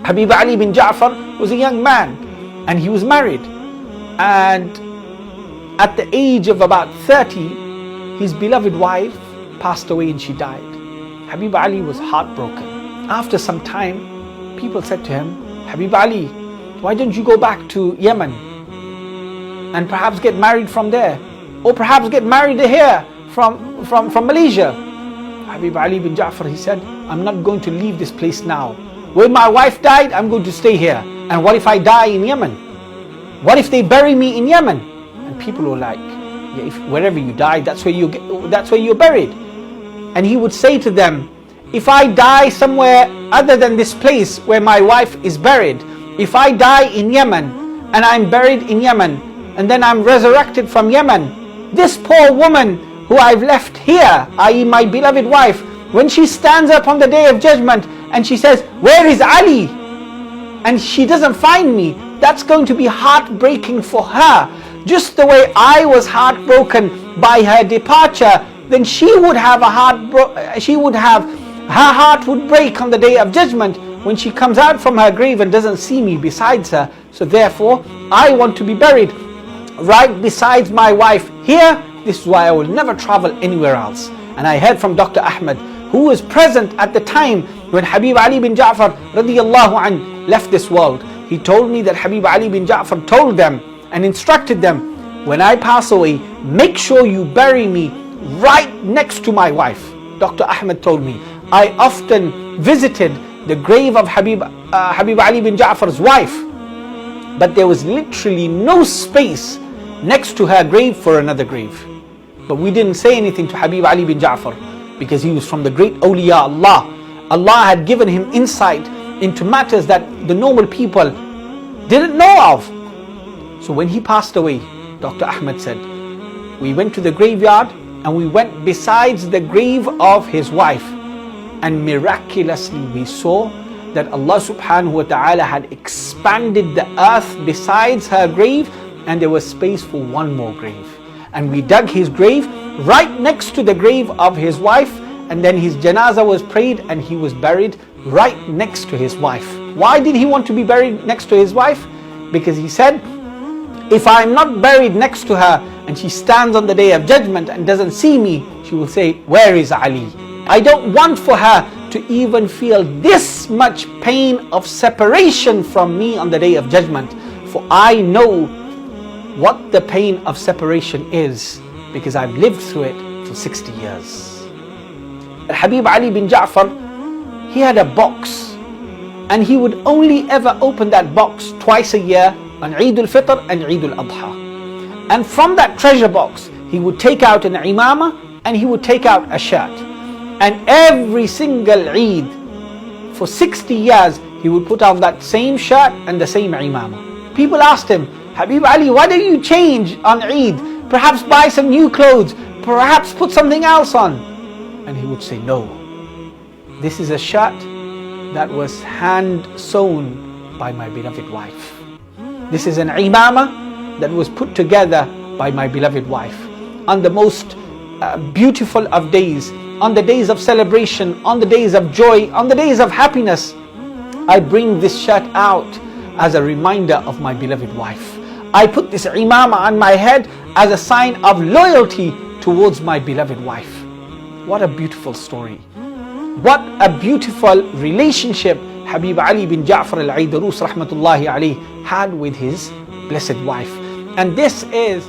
Habib Ali bin Ja'far was a young man and he was married, and at the age of about 30 his beloved wife passed away and she died. Habib Ali was heartbroken. After some time, people said to him, Habib Ali, why don't you go back to Yemen and perhaps get married from there, or perhaps get married here from Malaysia? Habib Ali bin Ja'far, he said, I'm not going to leave this place now. When my wife died, I'm going to stay here. And what if I die in Yemen? What if they bury me in Yemen? And people were like, yeah, if wherever you die, that's where you're buried. And he would say to them, if I die somewhere other than this place where my wife is buried, if I die in Yemen and I'm buried in Yemen and then I'm resurrected from Yemen, this poor woman who I've left here, i.e. my beloved wife, when she stands up on the Day of Judgment and she says, where is Ali? And she doesn't find me, that's going to be heartbreaking for her. Just the way I was heartbroken by her departure, then she would have her heart would break on the Day of Judgment when she comes out from her grave and doesn't see me besides her. So therefore, I want to be buried right besides my wife here. This is why I will never travel anywhere else. And I heard from Dr. Ahmed, who was present at the time when Habib Ali bin Ja'far radiyallahu anh left this world. He told me that Habib Ali bin Ja'far told them and instructed them, when I pass away, make sure you bury me right next to my wife. Dr. Ahmed told me, I often visited the grave of Habib Ali bin Ja'far's wife, but there was literally no space next to her grave for another grave. But we didn't say anything to Habib Ali bin Ja'far because he was from the great awliya Allah. Allah had given him insight into matters that the normal people didn't know of. So when he passed away, Dr. Ahmed said, we went to the graveyard and we went besides the grave of his wife, and miraculously we saw that Allah subhanahu wa ta'ala had expanded the earth besides her grave, and there was space for one more grave. And we dug his grave right next to the grave of his wife, and then his janazah was prayed and he was buried right next to his wife. Why did he want to be buried next to his wife? Because he said, if I'm not buried next to her and she stands on the Day of Judgment and doesn't see me, she will say, where is Ali? I don't want for her to even feel this much pain of separation from me on the Day of Judgment, for I know what the pain of separation is, because I've lived through it for 60 years. Habib Ali bin Ja'far, he had a box, and he would only ever open that box twice a year, on Eid al-Fitr and Eid al-Adha. And from that treasure box, he would take out an imama and he would take out a shirt. And every single Eid, for 60 years, he would put on that same shirt and the same imama. People asked him, Habib Ali, why don't you change on Eid? Perhaps buy some new clothes, perhaps put something else on. And he would say, no, this is a shirt that was hand sewn by my beloved wife. This is an imama that was put together by my beloved wife. On the most beautiful of days, on the days of celebration, on the days of joy, on the days of happiness, I bring this shirt out as a reminder of my beloved wife. I put this imama on my head as a sign of loyalty towards my beloved wife. What a beautiful story. What a beautiful relationship Habib Ali bin Ja'far al-Aidarus rahmatullahi alayh had with his blessed wife. And this is